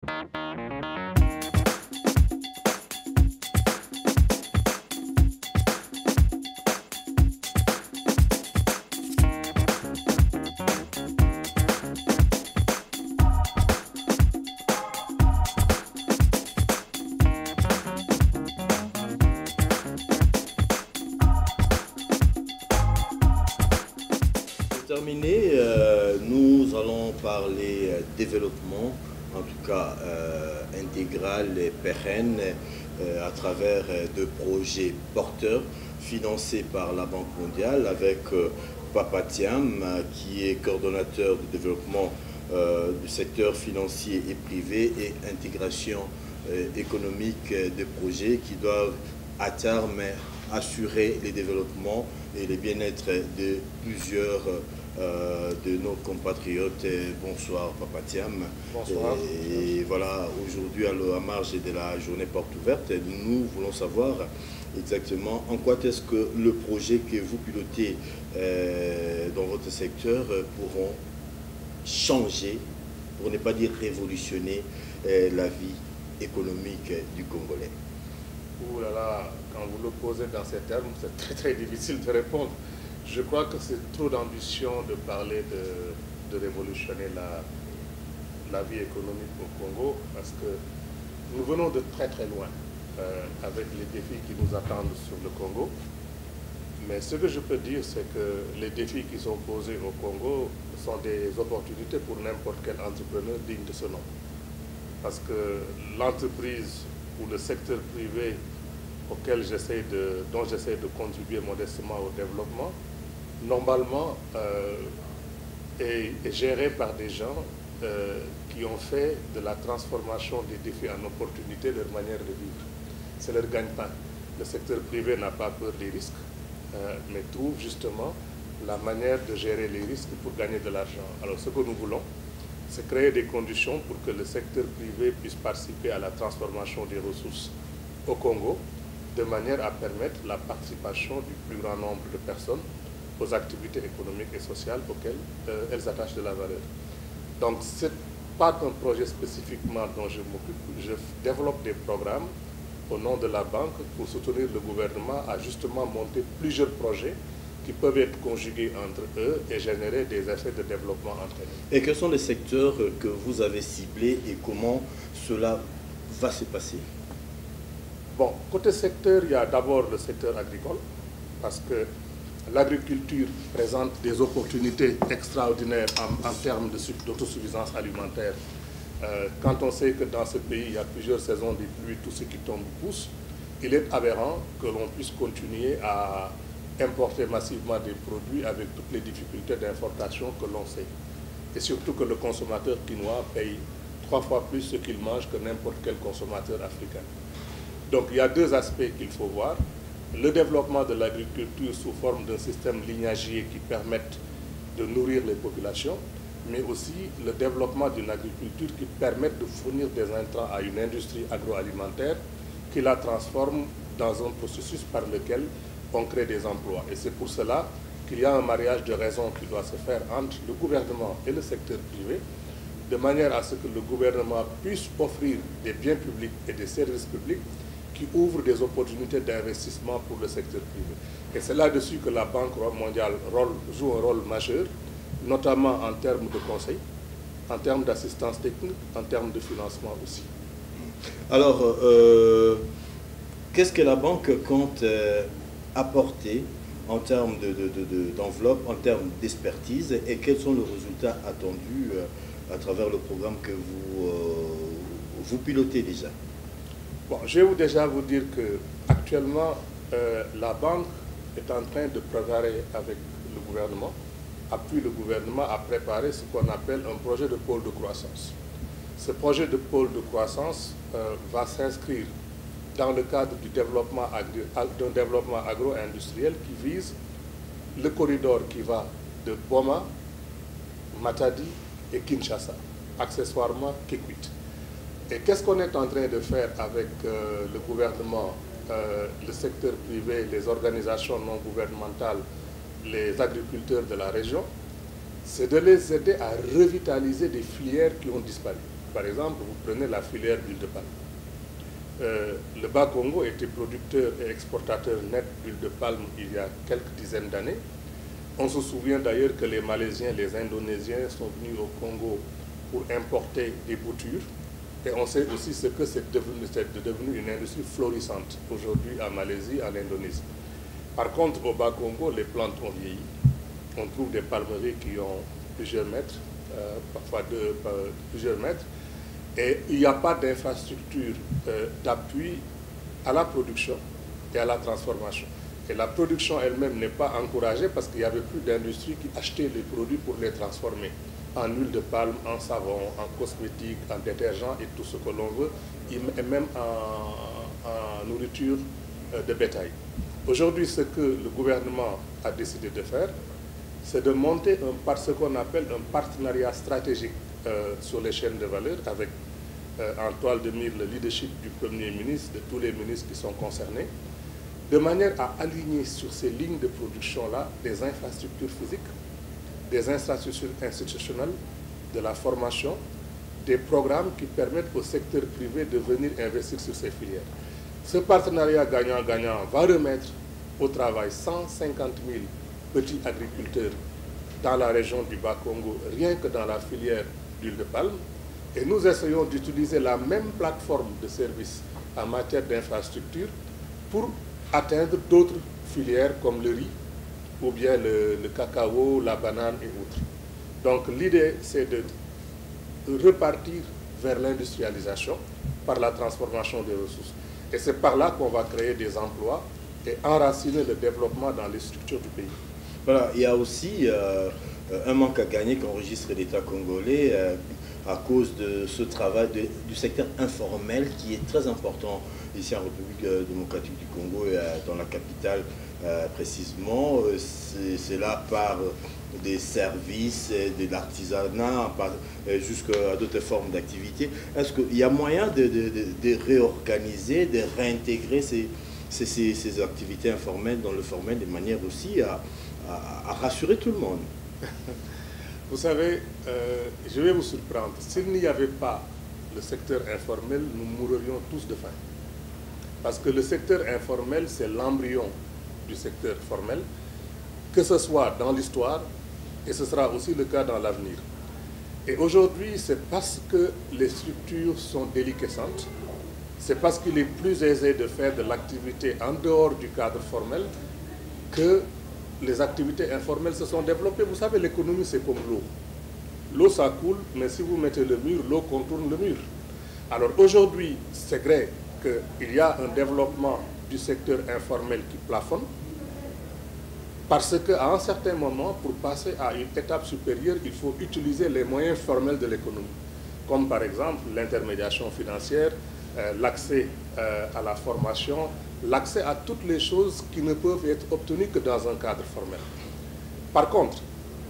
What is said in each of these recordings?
Pour terminer, nous allons parler développement, en tout cas intégral et pérenne, à travers de projets porteurs financés par la Banque mondiale avec Papa Thiam, qui est coordonnateur de développement du secteur financier et privé et intégration économique des projets qui doivent à terme assurer les développements et le bien-être de plusieurs de nos compatriotes. Bonsoir Papa Thiam. Bonsoir. Et voilà, aujourd'hui à marge de la journée porte ouverte, nous voulons savoir exactement en quoi est-ce que le projet que vous pilotez dans votre secteur pourront changer, pour ne pas dire révolutionner, la vie économique du Congolais. Ouh là là, quand vous le posez dans ces termes, c'est très très difficile de répondre. Je crois que c'est trop d'ambition de parler de révolutionner la vie économique au Congo, parce que nous venons de très très loin avec les défis qui nous attendent sur le Congo. Mais ce que je peux dire, c'est que les défis qui sont posés au Congo sont des opportunités pour n'importe quel entrepreneur digne de ce nom. Parce que l'entreprise ou le secteur privé dont j'essaie de contribuer modestement au développement, normalement est géré par des gens qui ont fait de la transformation des défis en opportunités leur manière de vivre. C'est leur gagne-pain. Le secteur privé n'a pas peur des risques, mais trouve justement la manière de gérer les risques pour gagner de l'argent. Alors ce que nous voulons, c'est créer des conditions pour que le secteur privé puisse participer à la transformation des ressources au Congo, de manière à permettre la participation du plus grand nombre de personnes aux activités économiques et sociales auxquelles elles attachent de la valeur. Donc, ce n'est pas un projet spécifiquement dont je m'occupe. Je développe des programmes au nom de la banque pour soutenir le gouvernement à justement monter plusieurs projets qui peuvent être conjugués entre eux et générer des effets de développement entre eux. Et quels sont les secteurs que vous avez ciblés et comment cela va se passer? Bon, côté secteur, il y a d'abord le secteur agricole, parce que l'agriculture présente des opportunités extraordinaires en termes d'autosuffisance alimentaire. Quand on sait que dans ce pays, il y a plusieurs saisons de pluie, tout ce qui tombe pousse, il est aberrant que l'on puisse continuer à importer massivement des produits avec toutes les difficultés d'importation que l'on sait. Et surtout que le consommateur quinois paye 3 fois plus ce qu'il mange que n'importe quel consommateur africain. Donc il y a deux aspects qu'il faut voir. Le développement de l'agriculture sous forme d'un système lignagier qui permette de nourrir les populations, mais aussi le développement d'une agriculture qui permette de fournir des intrants à une industrie agroalimentaire qui la transforme dans un processus par lequel on crée des emplois. Et c'est pour cela qu'il y a un mariage de raison qui doit se faire entre le gouvernement et le secteur privé, de manière à ce que le gouvernement puisse offrir des biens publics et des services publics qui ouvrent des opportunités d'investissement pour le secteur privé. Et c'est là-dessus que la Banque mondiale joue un rôle majeur, notamment en termes de conseil, en termes d'assistance technique, en termes de financement aussi. Alors, qu'est-ce que la banque compte apporter en termes d'enveloppe, en termes d'expertise, et quels sont les résultats attendus à travers le programme que vous pilotez déjà? Bon, je vais déjà vous dire qu'actuellement, la banque est en train de préparer avec le gouvernement, appuie le gouvernement à préparer ce qu'on appelle un projet de pôle de croissance. Ce projet de pôle de croissance va s'inscrire dans le cadre du développement d'un développement agro-industriel qui vise le corridor qui va de Boma, Matadi et Kinshasa, accessoirement Kikwit. Et qu'est-ce qu'on est en train de faire avec le gouvernement, le secteur privé, les organisations non gouvernementales, les agriculteurs de la région? C'est de les aider à revitaliser des filières qui ont disparu. par exemple, vous prenez la filière d'huile de palme. Le Bas-Congo était producteur et exportateur net d'huile de palme il y a quelques dizaines d'années. On se souvient d'ailleurs que les Malaisiens, les Indonésiens sont venus au Congo pour importer des boutures. Et on sait aussi ce que c'est devenu une industrie florissante aujourd'hui en Malaisie, en Indonésie. Par contre, au Bas-Congo, les plantes ont vieilli. On trouve des palmeries qui ont plusieurs mètres, parfois plusieurs mètres. Et il n'y a pas d'infrastructure d'appui à la production et à la transformation. Et la production elle-même n'est pas encouragée parce qu'il n'y avait plus d'industrie qui achetait les produits pour les transformer en huile de palme, en savon, en cosmétique, en détergent et tout ce que l'on veut, et même en nourriture de bétail. Aujourd'hui, ce que le gouvernement a décidé de faire, c'est de monter ce qu'on appelle un partenariat stratégique sur les chaînes de valeur avec en toile de mire le leadership du Premier ministre, de tous les ministres qui sont concernés, de manière à aligner sur ces lignes de production-là des infrastructures physiques, des infrastructures institutionnelles, de la formation, des programmes qui permettent au secteur privé de venir investir sur ces filières. Ce partenariat gagnant-gagnant va remettre au travail 150 000 petits agriculteurs dans la région du Bas-Congo, rien que dans la filière d'huile de palme. Et nous essayons d'utiliser la même plateforme de services en matière d'infrastructure pour atteindre d'autres filières comme le riz ou bien le cacao, la banane et autres. Donc l'idée, c'est de repartir vers l'industrialisation par la transformation des ressources. Et c'est par là qu'on va créer des emplois et enraciner le développement dans les structures du pays. Voilà, il y a aussi un manque à gagner qu'enregistre l'État congolais à cause de ce travail du secteur informel qui est très important ici en République démocratique du Congo et dans la capitale précisément. C'est là par des services, de l'artisanat, jusqu'à d'autres formes d'activité. Est-ce qu'il y a moyen de réorganiser, de réintégrer ces activités informelles dans le formel de manière aussi à rassurer tout le monde? Vous savez, je vais vous surprendre. S'il n'y avait pas le secteur informel, nous mourrions tous de faim. Parce que le secteur informel, c'est l'embryon du secteur formel, que ce soit dans l'histoire, et ce sera aussi le cas dans l'avenir. Et aujourd'hui, c'est parce que les structures sont déliquescentes, c'est parce qu'il est plus aisé de faire de l'activité en dehors du cadre formel que les activités informelles se sont développées. Vous savez, l'économie, c'est comme l'eau. L'eau, ça coule, mais si vous mettez le mur, l'eau contourne le mur. Alors aujourd'hui, c'est vrai qu'il y a un développement du secteur informel qui plafonne, parce qu'à un certain moment, pour passer à une étape supérieure, il faut utiliser les moyens formels de l'économie, comme par exemple l'intermédiation financière, l'accès à la formation, l'accès à toutes les choses qui ne peuvent être obtenues que dans un cadre formel. Par contre,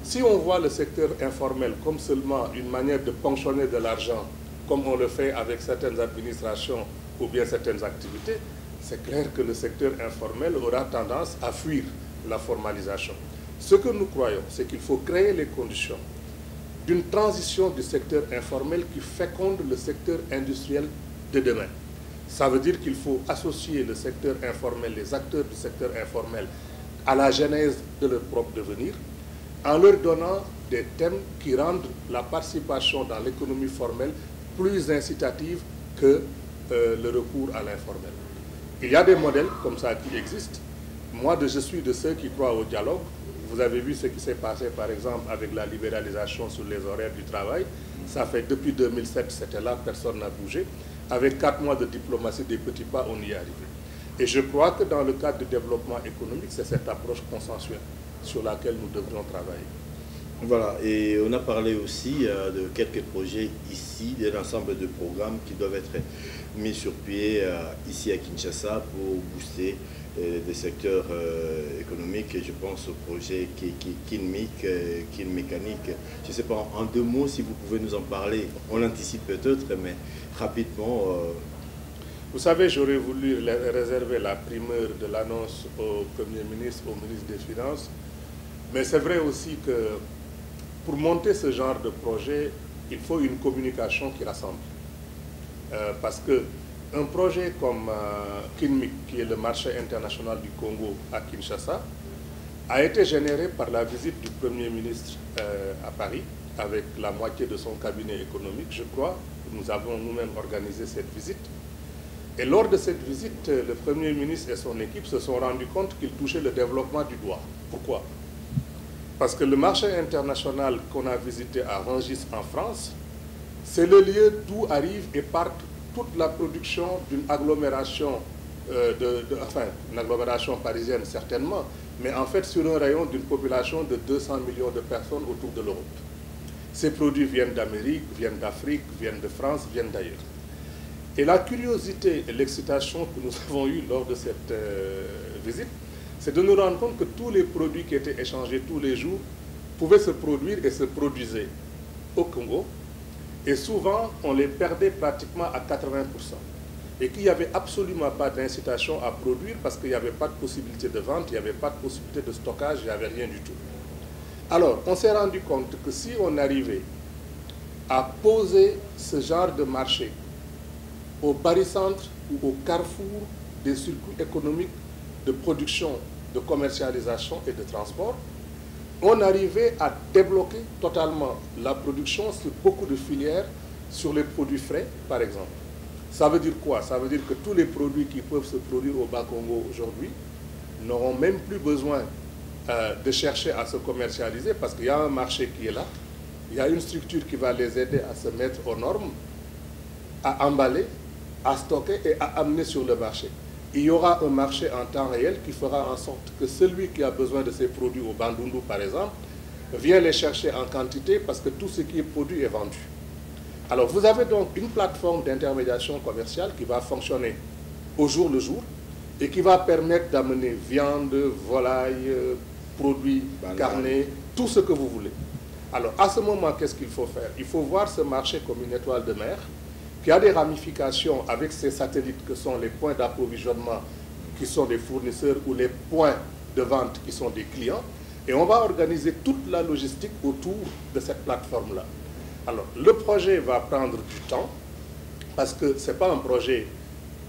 si on voit le secteur informel comme seulement une manière de ponctionner de l'argent, comme on le fait avec certaines administrations ou bien certaines activités, c'est clair que le secteur informel aura tendance à fuir la formalisation. Ce que nous croyons, c'est qu'il faut créer les conditions d'une transition du secteur informel qui féconde le secteur industriel de demain. Ça veut dire qu'il faut associer le secteur informel, les acteurs du secteur informel, à la genèse de leur propre devenir, en leur donnant des thèmes qui rendent la participation dans l'économie formelle plus incitative que le recours à l'informel. Il y a des modèles comme ça qui existent. Moi, je suis de ceux qui croient au dialogue. Vous avez vu ce qui s'est passé, par exemple, avec la libéralisation sur les horaires du travail. Ça fait depuis 2007, c'était là, personne n'a bougé. Avec 4 mois de diplomatie, des petits pas, on y est arrivé. Et je crois que dans le cadre du développement économique, c'est cette approche consensuelle sur laquelle nous devrions travailler. Voilà, et on a parlé aussi de quelques projets ici, d'un ensemble de programmes qui doivent être mis sur pied ici à Kinshasa pour booster des secteurs économiques. Je pense au projet Kinmic, Kinmécanique. Je ne sais pas, en 2 mots, si vous pouvez nous en parler. On l'anticipe peut-être, mais rapidement. Vous savez, j'aurais voulu réserver la primeur de l'annonce au Premier ministre, au ministre des Finances. Mais c'est vrai aussi que pour monter ce genre de projet, il faut une communication qui rassemble. Parce qu'un projet comme KINMIC, qui est le marché international du Congo à Kinshasa, a été généré par la visite du Premier ministre à Paris, avec la moitié de son cabinet économique, je crois. Nous avons nous-mêmes organisé cette visite. Et lors de cette visite, le Premier ministre et son équipe se sont rendus compte qu'ils touchaient le développement du doigt. Pourquoi? Parce que le marché international qu'on a visité à Rungis en France, c'est le lieu d'où arrive et part toute la production d'une agglomération, enfin, une agglomération parisienne certainement, mais en fait sur un rayon d'une population de 200 millions de personnes autour de l'Europe. Ces produits viennent d'Amérique, viennent d'Afrique, viennent de France, viennent d'ailleurs. Et la curiosité et l'excitation que nous avons eue lors de cette visite, c'est de nous rendre compte que tous les produits qui étaient échangés tous les jours pouvaient se produire et se produisaient au Congo. Et souvent, on les perdait pratiquement à 80%. Et qu'il n'y avait absolument pas d'incitation à produire parce qu'il n'y avait pas de possibilité de vente, il n'y avait pas de possibilité de stockage, il n'y avait rien du tout. Alors, on s'est rendu compte que si on arrivait à poser ce genre de marché au barycentre ou au carrefour des circuits économiques de production, de commercialisation et de transport, on arrivait à débloquer totalement la production sur beaucoup de filières, sur les produits frais, par exemple. Ça veut dire quoi? Ça veut dire que tous les produits qui peuvent se produire au Bas-Congo aujourd'hui n'auront même plus besoin de chercher à se commercialiser parce qu'il y a un marché qui est là, il y a une structure qui va les aider à se mettre aux normes, à emballer, à stocker et à amener sur le marché. Il y aura un marché en temps réel qui fera en sorte que celui qui a besoin de ces produits au Bandundu, par exemple, vient les chercher en quantité parce que tout ce qui est produit est vendu. Alors, vous avez donc une plateforme d'intermédiation commerciale qui va fonctionner au jour le jour et qui va permettre d'amener viande, volaille, produits, carnets, tout ce que vous voulez. Alors, à ce moment, qu'est-ce qu'il faut faire? Il faut voir ce marché comme une étoile de mer qui a des ramifications avec ces satellites que sont les points d'approvisionnement qui sont des fournisseurs ou les points de vente qui sont des clients. Et on va organiser toute la logistique autour de cette plateforme-là. Alors, le projet va prendre du temps parce que ce n'est pas un projet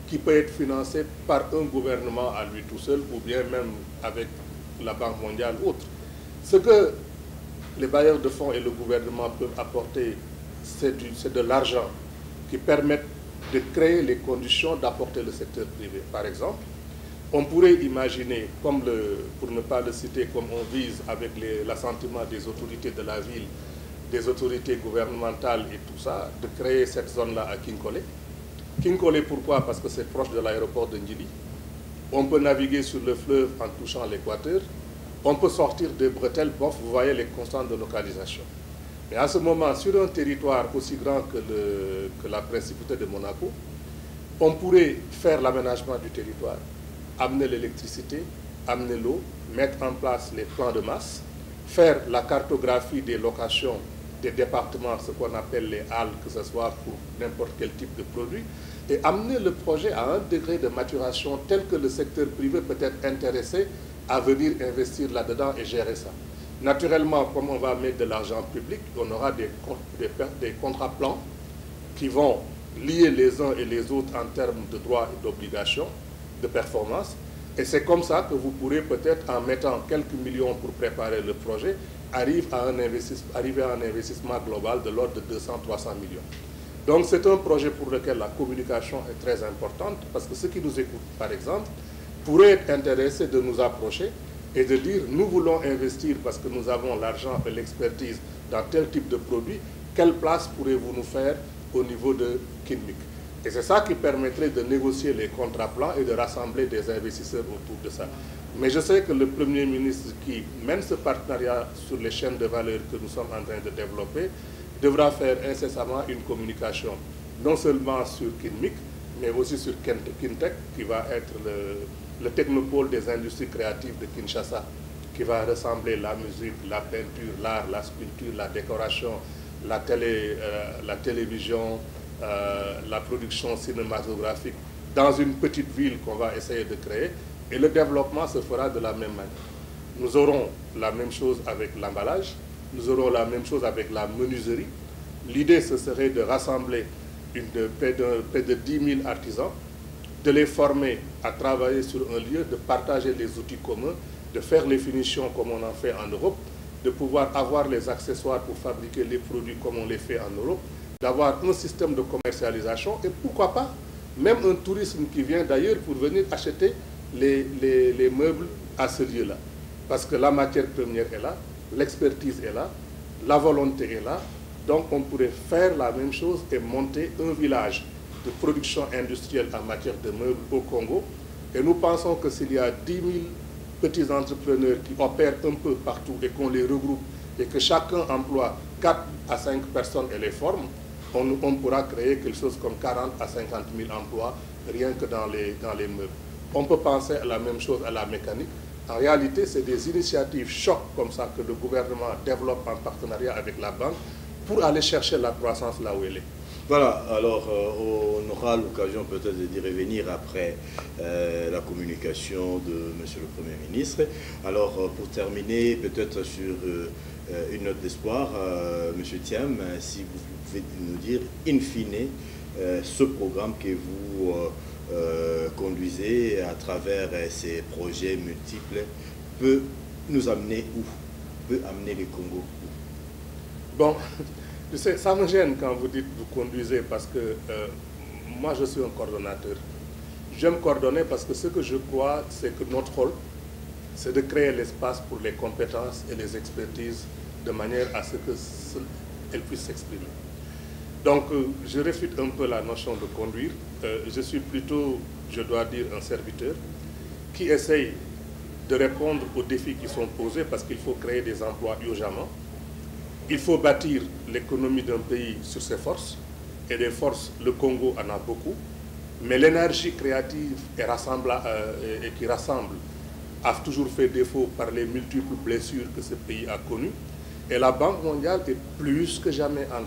qui peut être financé par un gouvernement à lui tout seul ou bien même avec la Banque mondiale ou autre. Ce que les bailleurs de fonds et le gouvernement peuvent apporter, c'est de l'argent qui permettent de créer les conditions d'apporter le secteur privé. Par exemple, on pourrait imaginer, comme pour ne pas le citer, comme on vise avec l'assentiment des autorités de la ville, des autorités gouvernementales et tout ça, de créer cette zone-là à Kinkole. Kinkole, pourquoi? Parce que c'est proche de l'aéroport de Ndjili. On peut naviguer sur le fleuve en touchant l'équateur. On peut sortir des bretelles, bof, vous voyez les constantes de localisation. Mais à ce moment, sur un territoire aussi grand que la principauté de Monaco, on pourrait faire l'aménagement du territoire, amener l'électricité, amener l'eau, mettre en place les plans de masse, faire la cartographie des locations des départements, ce qu'on appelle les halles, que ce soit pour n'importe quel type de produit, et amener le projet à un degré de maturation tel que le secteur privé peut être intéressé à venir investir là-dedans et gérer ça. Naturellement, comme on va mettre de l'argent public, on aura des contrats plans qui vont lier les uns et les autres en termes de droits et d'obligations, de performance. Et c'est comme ça que vous pourrez peut-être, en mettant quelques millions pour préparer le projet, arriver à un investissement global de l'ordre de 200-300 millions. Donc c'est un projet pour lequel la communication est très importante, parce que ceux qui nous écoutent, par exemple, pourraient être intéressés de nous approcher et de dire « nous voulons investir parce que nous avons l'argent et l'expertise dans tel type de produit, quelle place pourrez-vous nous faire au niveau de KINMIC ?» Et c'est ça qui permettrait de négocier les contrats plans et de rassembler des investisseurs autour de ça. Mais je sais que le Premier ministre qui mène ce partenariat sur les chaînes de valeur que nous sommes en train de développer devra faire incessamment une communication, non seulement sur KINMIC, mais aussi sur Kintec, qui va être le technopôle des industries créatives de Kinshasa, qui va ressembler la musique, la peinture, l'art, la sculpture, la décoration, la télévision, la production cinématographique dans une petite ville qu'on va essayer de créer, et le développement se fera de la même manière. Nous aurons la même chose avec l'emballage, nous aurons la même chose avec la menuiserie, L'idée, ce serait de rassembler près de 10 000 artisans, de les former à travailler sur un lieu, de partager les outils communs, de faire les finitions comme on en fait en Europe, de pouvoir avoir les accessoires pour fabriquer les produits comme on les fait en Europe, d'avoir un système de commercialisation et pourquoi pas même un tourisme qui vient d'ailleurs pour venir acheter les meubles à ce lieu-là. Parce que la matière première est là, l'expertise est là, la volonté est là. Donc on pourrait faire la même chose et monter un village de production industrielle en matière de meubles au Congo. Et nous pensons que s'il y a 10 000 petits entrepreneurs qui opèrent un peu partout et qu'on les regroupe et que chacun emploie 4 à 5 personnes et les forme, on pourra créer quelque chose comme 40 à 50 000 emplois rien que dans les meubles. On peut penser à la même chose à la mécanique. En réalité, c'est des initiatives chocs comme ça que le gouvernement développe en partenariat avec la banque pour aller chercher la croissance là où elle est. Voilà, alors on aura l'occasion peut-être d'y revenir après la communication de M. le Premier ministre. Alors pour terminer, peut-être sur une note d'espoir, M. Thiam, si vous pouvez nous dire, in fine, ce programme que vous conduisez à travers ces projets multiples peut nous amener où? Peut amener le Congo où? Bon, tu sais, ça me gêne quand vous dites vous conduisez parce que moi je suis un coordonnateur. J'aime coordonner parce que ce que je crois, c'est que notre rôle, c'est de créer l'espace pour les compétences et les expertises de manière à ce qu'elles puissent s'exprimer. Donc je réfute un peu la notion de conduire. Je suis plutôt, je dois dire, un serviteur qui essaye de répondre aux défis qui sont posés parce qu'il faut créer des emplois urgemment. Il faut bâtir l'économie d'un pays sur ses forces, et des forces, le Congo en a beaucoup, mais l'énergie créative et qui rassemble a toujours fait défaut par les multiples blessures que ce pays a connues, et la Banque mondiale est plus que jamais engagée